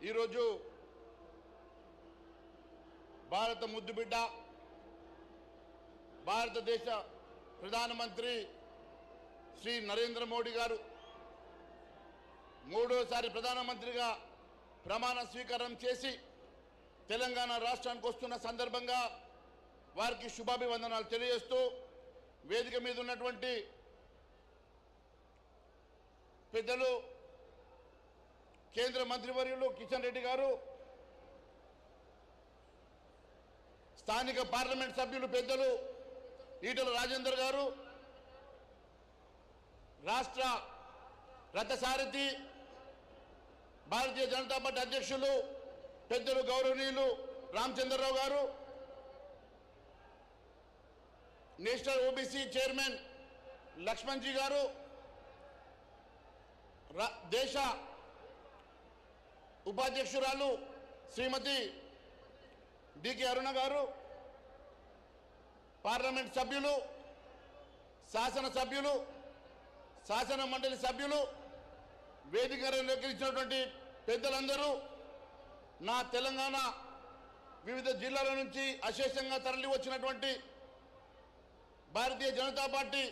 ఈరోజు భారత ముద్దుబిడ్డ భారతదేశ ప్రధానమంత్రి శ్రీ నరేంద్ర మోడీ గారు మూడోసారి ప్రధానమంత్రిగా ప్రమాణ స్వీకారం చేసి తెలంగాణ రాష్ట్రానికి వస్తున్న సందర్భంగా వారికి శుభాభివందనాలు తెలియజేస్తూ వేదిక మీద ఉన్నటువంటి పెద్దలు కేంద్ర మంత్రివర్యులు కిషన్ రెడ్డి గారు, స్థానిక పార్లమెంట్ సభ్యులు పెద్దలు ఈటల రాజేందర్ గారు, రాష్ట్ర రథసారథి భారతీయ జనతా పార్టీ అధ్యక్షులు పెద్దలు గౌరవనీయులు రామచంద్రరావు గారు, national OBC chairman Laxman G గారు, దేశ ఉపాధ్యక్షురాలు శ్రీమతి డికే అరుణ గారు, పార్లమెంట్ సభ్యులు, శాసనసభ్యులు, శాసన మండలి సభ్యులు, వేదికలోకి ఇచ్చినటువంటి పెద్దలందరూ, నా తెలంగాణ వివిధ జిల్లాల నుంచి అశేషంగా తరలి వచ్చినటువంటి భారతీయ జనతా పార్టీ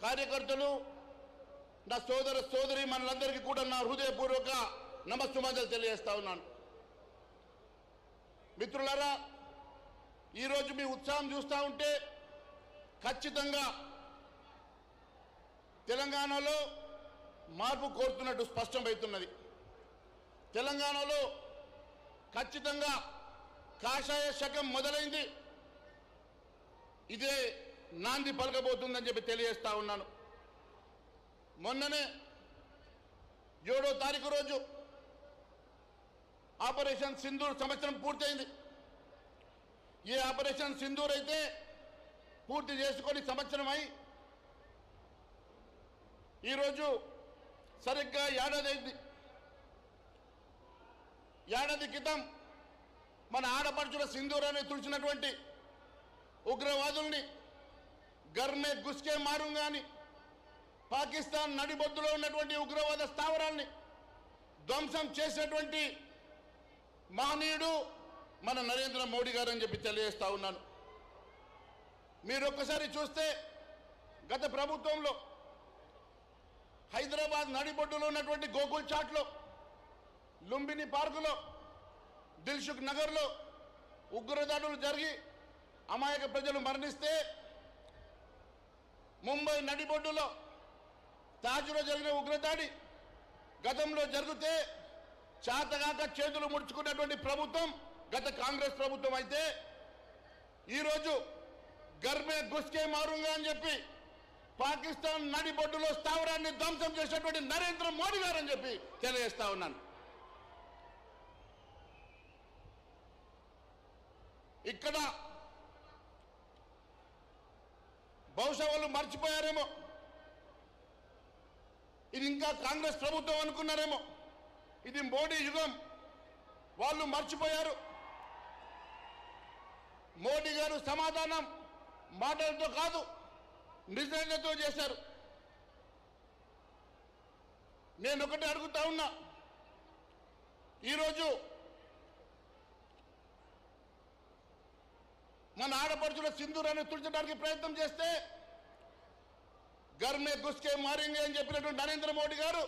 కార్యకర్తలు, నా సోదర సోదరి మనందరికీ కూడా నా హృదయపూర్వక నమస్సుమాంజలు తెలియజేస్తా ఉన్నాను. మిత్రులారా, ఈరోజు మీ ఉత్సాహం చూస్తూ ఉంటే ఖచ్చితంగా తెలంగాణలో మార్పు కోరుతున్నట్టు స్పష్టమవుతున్నది. తెలంగాణలో ఖచ్చితంగా కాషాయ శకం మొదలైంది. ఇదే నాంది పలకబోతుందని చెప్పి తెలియజేస్తా ఉన్నాను. మొన్ననే 7వ తారీఖు రోజు ఆపరేషన్ సింధూర్ సంవత్సరం పూర్తయింది. ఏ ఆపరేషన్ సింధూర్ అయితే పూర్తి చేసుకొని సంవత్సరం అయి ఈరోజు సరిగ్గా ఏడాది అయింది. ఏడాది క్రితం మన ఆడపడుచుల సింధూరాన్ని తుడిచినటువంటి ఉగ్రవాదుల్ని గర్మే గుస్కే మారుంగాని పాకిస్తాన్ నడిబొద్దులో ఉన్నటువంటి ఉగ్రవాద స్థావరాల్ని ధ్వంసం చేసినటువంటి మహనీయుడు మన నరేంద్ర మోడీ గారు అని చెప్పి తెలియజేస్తా ఉన్నాను. మీరు ఒక్కసారి చూస్తే గత ప్రభుత్వంలో హైదరాబాద్ నడిబొడ్డులో ఉన్నటువంటి గోకుల్ చాట్లో, లుంబిని పార్కులో, దిల్సుఖ్ నగర్లో ఉగ్రదాడులు జరిగి అమాయక ప్రజలు మరణిస్తే, ముంబై నడిబొడ్డులో తాజ్లో జరిగిన ఉగ్రదాడి గతంలో జరిగితే చాతగాక చేతులు ముడుచుకున్నటువంటి ప్రభుత్వం గత కాంగ్రెస్ ప్రభుత్వం అయితే, ఈరోజు గర్మే గుస్కే మారుంగా అని చెప్పి పాకిస్తాన్ నడిబొడ్డులో స్థావరాన్ని ధ్వంసం చేసినటువంటి నరేంద్ర మోడీ గారు అని చెప్పి తెలియజేస్తా ఉన్నాను. ఇక్కడ బహుశా వాళ్ళు మర్చిపోయారేమో, ఇది ఇంకా కాంగ్రెస్ ప్రభుత్వం అనుకున్నారేమో, ఇది మోడీ యుగం. వాళ్ళు మర్చిపోయారు. మోడీ గారు సమాధానం మాటలతో కాదు, నిజంగాతో చేశారు. నేను ఒకటి అడుగుతా ఉన్నా, ఈరోజు మన ఆడపడుచుల సింధూరాన్ని తుడిచడానికి ప్రయత్నం చేస్తే घर में घुस के मारेंगे అని చెప్పినటువంటి నరేంద్ర మోడీ గారు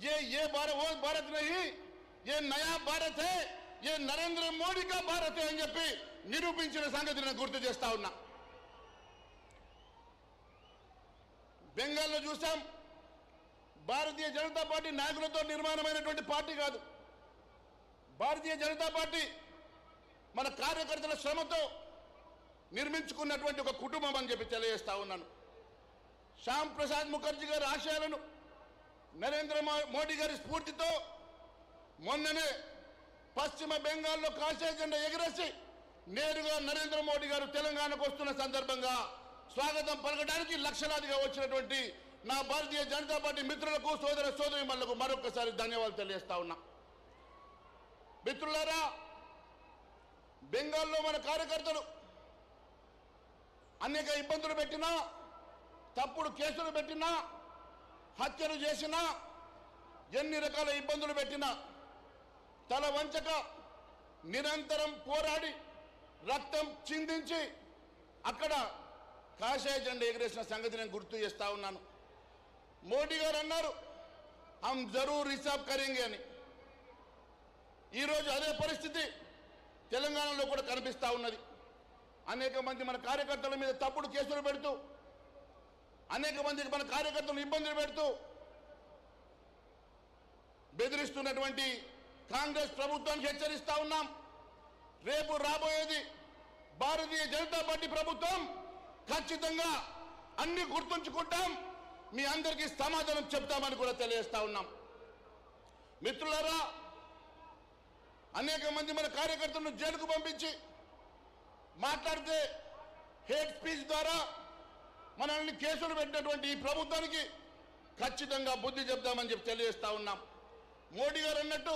ये भारत वो भारत नहीं, ये नया भारत है, ये नरेंद्र मोदी का भारत है అని చెప్పి నిరూపించిన సంగతి నేను గుర్తు చేస్తా ఉన్నా. బెంగాల్లో చూసాం, భారతీయ జనతా పార్టీ నాయకులతో నిర్మాణమైనటువంటి పార్టీ కాదు. భారతీయ జనతా పార్టీ మన కార్యకర్తల శ్రమతో నిర్మించుకున్నటువంటి ఒక కుటుంబం అని చెప్పి తెలియజేస్తా ఉన్నాను. శ్యామ్ ప్రసాద్ ముఖర్జీ గారి ఆశయాలను నరేంద్ర మోడీ గారి స్ఫూర్తితో మొన్ననే పశ్చిమ బెంగాల్లో కాషాయ జెండా ఎగరేసి నేరుగా నరేంద్ర మోడీ గారు తెలంగాణకు వస్తున్న సందర్భంగా స్వాగతం పలకడానికి లక్షలాదిగా వచ్చినటువంటి నా భారతీయ జనతా పార్టీ మిత్రులకు, సోదర సోదరీమణులకు మరొకసారి ధన్యవాదాలు తెలియజేస్తా ఉన్నా. మిత్రులారా, బెంగాల్లో మన కార్యకర్తలు అనేక ఇబ్బందులు పెట్టినా, తప్పుడు కేసులు పెట్టినా, హత్యలు చేసినా, ఎన్ని రకాల ఇబ్బందులు పెట్టినా తల వంచక నిరంతరం పోరాడి రక్తం చిందించి అక్కడ కాషాయ జెండా ఎగిరేసిన సంగతి నేను గుర్తు చేస్తా ఉన్నాను. మోడీ గారు అన్నారు హమ్ జరూర్ హిసాబ్ కరేంగే అని. ఈరోజు అదే పరిస్థితి తెలంగాణలో కూడా కనిపిస్తూ ఉన్నది. అనేక మంది మన కార్యకర్తల మీద తప్పుడు కేసులు పెడుతూ, అనేక మందికి మన కార్యకర్తలను ఇబ్బందులు పెడుతూ బెదిరిస్తున్నటువంటి కాంగ్రెస్ ప్రభుత్వానికి హెచ్చరిస్తా ఉన్నాం. రేపు రాబోయేది భారతీయ జనతా పార్టీ ప్రభుత్వం. ఖచ్చితంగా అన్ని గుర్తుంచుకుంటాం, మీ అందరికీ సమాధానం చెప్తామని కూడా తెలియజేస్తా ఉన్నాం. మిత్రులారా, అనేక మంది మన కార్యకర్తలను జైలుకు పంపించి మాట్లాడితే హేట్ స్పీచ్ ద్వారా మనల్ని కేసులు పెట్టినటువంటి ఈ ప్రభుత్వానికి ఖచ్చితంగా బుద్ధి చెప్తామని చెప్పి తెలియజేస్తా ఉన్నాం. మోడీ గారు అన్నట్టు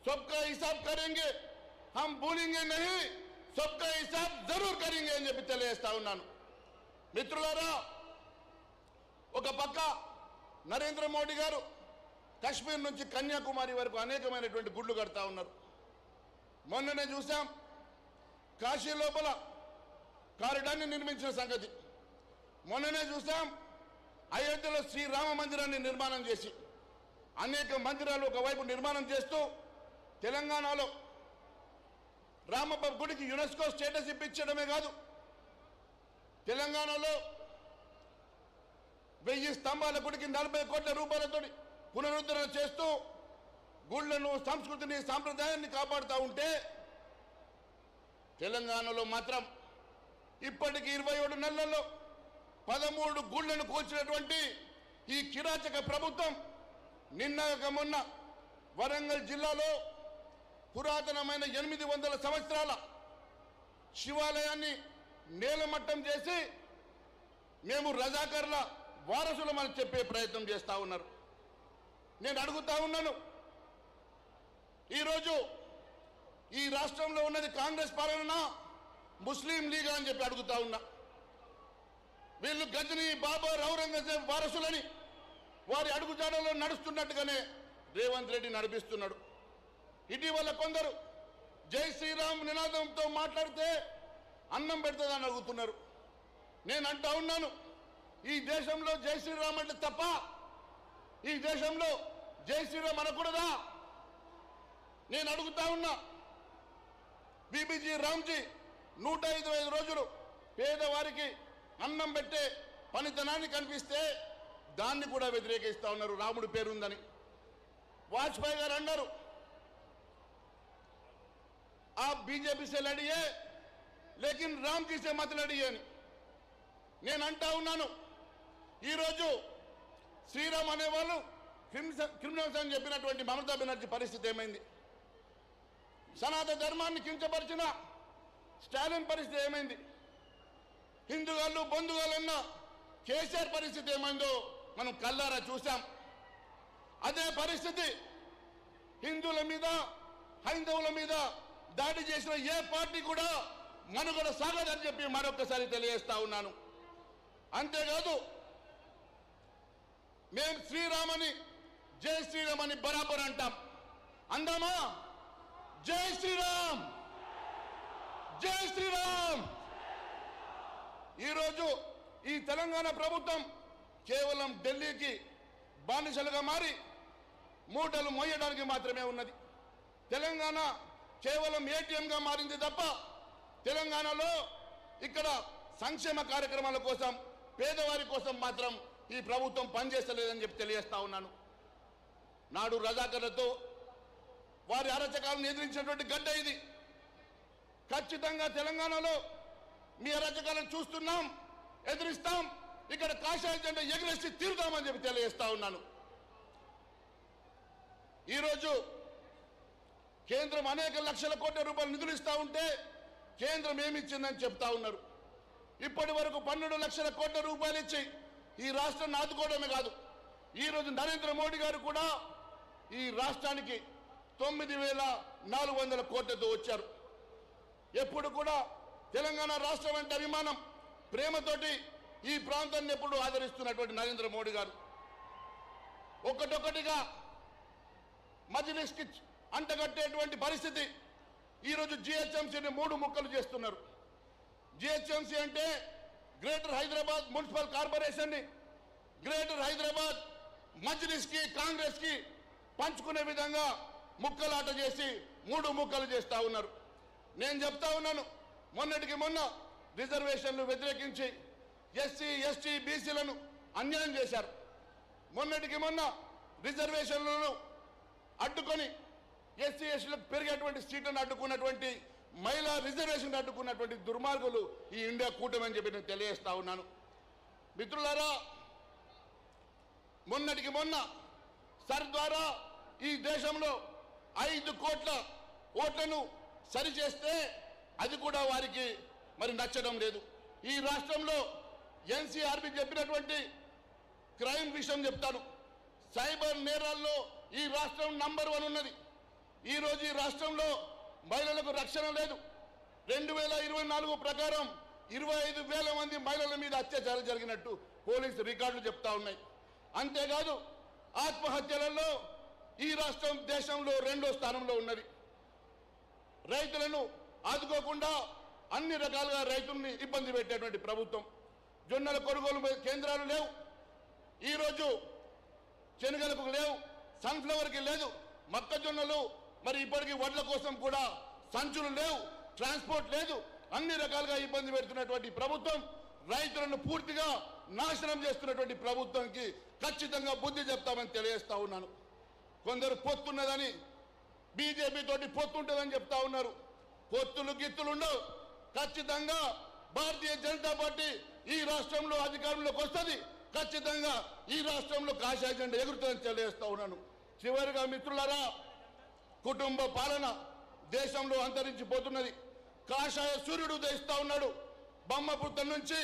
సబ్కా హిసాబ్ కరేంగే హమ్ భూలేంగే నహీ, సబ్కా హిసాబ్ జరూర్ కరేంగే అని చెప్పి తెలియజేస్తా ఉన్నాను. మిత్రులారా, ఒక పక్క నరేంద్ర మోడీ గారు కశ్మీర్ నుంచి కన్యాకుమారి వరకు అనేకమైనటువంటి గుళ్ళు కడతా ఉన్నారు. మొన్ననే చూసాం కాశీ లోపల కారిడార్ని నిర్మించిన సంగతి. మొన్ననే చూసాం అయోధ్యలో శ్రీరామ మందిరాన్ని నిర్మాణం చేసి అనేక మందిరాలు ఒకవైపు నిర్మాణం చేస్తూ తెలంగాణలో రామప్ప గుడికి యునెస్కో స్టేటస్ ఇప్పించడమే కాదు, తెలంగాణలో 1000 స్తంభాల గుడికి 40 కోట్ల రూపాయలతో పునరుద్ధరణ చేస్తూ గుళ్లను, సంస్కృతిని, సాంప్రదాయాన్ని కాపాడుతూ ఉంటే తెలంగాణలో మాత్రం ఇప్పటికి 27 నెలల్లో 13 గుళ్లను కూల్చినటువంటి ఈ కిరాచక ప్రభుత్వం మొన్న వరంగల్ జిల్లాలో పురాతనమైన 800 సంవత్సరాల శివాలయాన్ని నేలమట్టం చేసి మేము రజాకర్ల వారసులమని చెప్పే ప్రయత్నం చేస్తూ ఉన్నారు. నేను అడుగుతా ఉన్నాను, ఈరోజు ఈ రాష్ట్రంలో ఉన్నది కాంగ్రెస్ పాలన, ముస్లిం లీగ్ అని చెప్పి అడుగుతా ఉన్నా. వీళ్ళు గజనీ, బాబర్, ఔరంగజేబ్ వారసులని వారి అడుగుజాడలో నడుస్తున్నట్టుగానే రేవంత్ రెడ్డి నడిపిస్తున్నాడు. ఇటీవల కొందరు జై శ్రీరామ్ నినాదంతో మాట్లాడితే అన్నం పెడుతుందని అడుగుతున్నారు. నేను అంటా ఉన్నాను, ఈ దేశంలో జై శ్రీరామ్ అంటే తప్ప, ఈ దేశంలో జై శ్రీరామ్ అనకూడదా? నేను అడుగుతా ఉన్నా. బీబీజీ రామ్జీ 105 రోజులు పేదవారికి అన్నం పెట్టే పనితనాన్ని కనిపిస్తే దాన్ని కూడా వ్యతిరేకిస్తా ఉన్నారు, రాముడి పేరుందని. వాజ్పేయి గారు అన్నారు आप बीजेपी से लड़िए लेकिन राम की से मत लड़िए అని. నేను అంటా ఉన్నాను, ఈరోజు శ్రీరామ్ అనేవాళ్ళు క్రిమినల్స్ అని చెప్పినటువంటి మమతా బెనర్జీ పరిస్థితి ఏమైంది? సనాతన ధర్మాన్ని కించపరిచిన స్టాలిన్ పరిస్థితి ఏమైంది? హిందుగాళ్ళు బంధుగాళ్ళన్న కేసీఆర్ పరిస్థితి ఏమైందో మనం కళ్ళారా చూసాం. అదే పరిస్థితి హిందువుల మీద, హైందవుల మీద దాడి చేసిన ఏ పార్టీ కూడా మనుగడ సాగదని చెప్పి మరొకసారి తెలియజేస్తా ఉన్నాను. అంతేకాదు, మేము శ్రీరామని జై శ్రీరామ్ అని బరాబర్ అంటాం. అందామా? జై శ్రీరామ్, జై శ్రీరామ్. ఈరోజు ఈ తెలంగాణ ప్రభుత్వం కేవలం ఢిల్లీకి బానిసలుగా మారి మూటలు మోయడానికి మాత్రమే ఉన్నది. తెలంగాణ కేవలం ఏటీఎంగా మారింది తప్ప తెలంగాణలో ఇక్కడ సంక్షేమ కార్యక్రమాల కోసం, పేదవారి కోసం మాత్రం ఈ ప్రభుత్వం పనిచేస్తలేదని చెప్పి తెలియజేస్తా ఉన్నాను. నాడు రజాకర్లతో వారి అరాచకాలను ఎదిరించినటువంటి గడ్డ ఇది. ఖచ్చితంగా తెలంగాణలో మీ అరాచకాలను చూస్తున్నాం, ఎదిరిస్తాం. ఇక్కడ కాషాయ జెండా ఎగిరేసి తీరుతామని చెప్పి తెలియజేస్తా ఉన్నాను. ఈరోజు కేంద్రం అనేక లక్షల కోట్ల రూపాయలు నిధులు ఇస్తా ఉంటే కేంద్రం ఏమిచ్చిందని చెప్తా ఉన్నారు. ఇప్పటి వరకు 12 లక్షల కోట్ల రూపాయలు ఇచ్చి ఈ రాష్ట్రాన్ని ఆదుకోవడమే కాదు, ఈరోజు నరేంద్ర మోడీ గారు కూడా ఈ రాష్ట్రానికి 9,400 కోట్లతో వచ్చారు. ఎప్పుడు కూడా తెలంగాణ రాష్ట్రం అంటే అభిమానం, ప్రేమతోటి ఈ ప్రాంతాన్ని ఎప్పుడు ఆదరిస్తున్నటువంటి నరేంద్ర మోడీ గారు ఒక్కటొక్కటిగా మజ్లిస్కి అంటగట్టేటువంటి పరిస్థితి. ఈరోజు జిహెచ్ఎంసీని 3 ముక్కలు చేస్తున్నారు. జిహెచ్ఎంసీ అంటే గ్రేటర్ హైదరాబాద్ మున్సిపల్ కార్పొరేషన్ని గ్రేటర్ హైదరాబాద్ మజ్లిస్కి కాంగ్రెస్కి పంచుకునే విధంగా ముక్కలాట చేసి 3 ముక్కలు చేస్తూ ఉన్నారు. నేను చెప్తా ఉన్నాను, మొన్నటికి మొన్న రిజర్వేషన్లు వ్యతిరేకించి ఎస్సీ ఎస్టీ బీసీలను అన్యాయం చేశారు. మొన్నటికి మొన్న రిజర్వేషన్లను అడ్డుకొని ఎస్సీ ఎస్టీలకు పెరిగేటువంటి సీట్లను అడ్డుకున్నటువంటి మహిళా రిజర్వేషన్ అడ్డుకున్నటువంటి దుర్మార్గులు ఈ ఇండియా కూటమి అని చెప్పి నేను తెలియజేస్తా ఉన్నాను. మిత్రులారా, మొన్నటికి మొన్న సర్ ద్వారా ఈ దేశంలో 5 కోట్ల ఓట్లను సరిచేస్తే అది కూడా వారికి మరి నచ్చడం లేదు. ఈ రాష్ట్రంలో ఎన్సీఆర్బీ చెప్పినటువంటి క్రైమ్ విషయం చెప్తాను. సైబర్ నేరాల్లో ఈ రాష్ట్రం నంబర్ 1 ఉన్నది. ఈరోజు ఈ రాష్ట్రంలో మహిళలకు రక్షణ లేదు. 2024 ప్రకారం 25,000 మంది మహిళల మీద అత్యాచారం జరిగినట్టు పోలీసు రికార్డులు చెప్తా ఉన్నాయి. అంతేకాదు ఆత్మహత్యలలో ఈ రాష్ట్రం దేశంలో 2వ స్థానంలో ఉన్నది. రైతులను ఆదుకోకుండా అన్ని రకాలుగా రైతుల్ని ఇబ్బంది పెట్టేటువంటి ప్రభుత్వం. జొన్నల కొనుగోలు కేంద్రాలు లేవు, ఈరోజు శనగలకు లేవు, సన్ఫ్లవర్కి లేదు, మొక్కజొన్నలు మరి ఇప్పటికీ వడ్ల కోసం కూడా సంచులు లేవు, ట్రాన్స్పోర్ట్ లేదు, అన్ని రకాలుగా ఇబ్బంది పెడుతున్నటువంటి ప్రభుత్వం, రైతులను పూర్తిగా నాశనం చేస్తున్నటువంటి ప్రభుత్వానికి ఖచ్చితంగా బుద్ధి చెప్తామని తెలియజేస్తా ఉన్నాను. కొందరు పొత్తున్నదని బీజేపీ తోటి పొత్తుంటుందని చెప్తా ఉన్నారు. పొత్తులు గిత్తులు ఉండవు. ఖచ్చితంగా భారతీయ జనతా పార్టీ ఈ రాష్ట్రంలో అధికారంలోకి వస్తుంది. ఖచ్చితంగా ఈ రాష్ట్రంలో కాషాయ జెండా ఎగురుతుందని తెలియజేస్తా ఉన్నాను. చివరిగా మిత్రులారా, కుటుంబ పాలన దేశంలో అంతరించిపోతున్నది. కాషాయ సూర్యుడు ఉదయిస్తా ఉన్నాడు. బొమ్మపుత్త నుంచి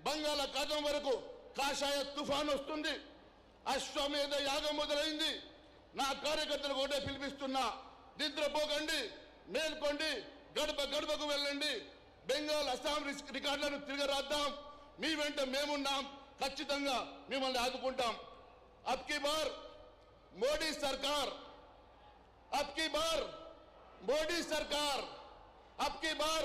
బంగాళాఖాతం వరకు కాషాయ తుఫాన్ వస్తుంది. అశ్వమేధ యాగం మొదలైంది. నా కార్యకర్తలకు ఒకటే పిలిపిస్తున్నా, నిద్రపోకండి, మేల్కోండి, గడప గడపకు వెళ్ళండి, బెంగాల్ అస్సాం రికార్డులను తిరగరాద్దాం. మీ వెంట మేమున్నాం, ఖచ్చితంగా మిమ్మల్ని ఆదుకుంటాం. అబ్కి బార్ మోడీ సర్కార్, అబ్కి బార్ మోడీ సర్కార్, అబ్కి బార్